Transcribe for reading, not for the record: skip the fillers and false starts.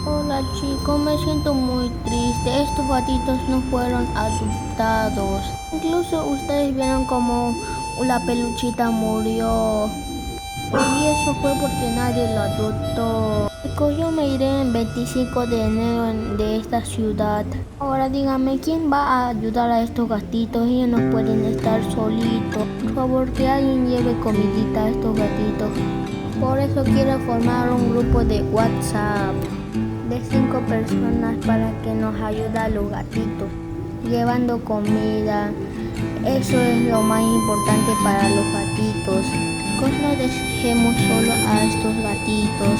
Hola chicos, me siento muy triste. Estos gatitos no fueron adoptados. Incluso ustedes vieron como la peluchita murió. Y eso fue porque nadie lo adoptó. Chicos, yo me iré el 25 de enero de esta ciudad. Ahora díganme, ¿quién va a ayudar a estos gatitos? Ellos no pueden estar solitos. Por favor, que alguien lleve comidita a estos gatitos. Por eso quiero formar un grupo de WhatsApp de 5 personas para que nos ayude a los gatitos, llevando comida. Eso es lo más importante para los gatitos. No dejemos solo a estos gatitos.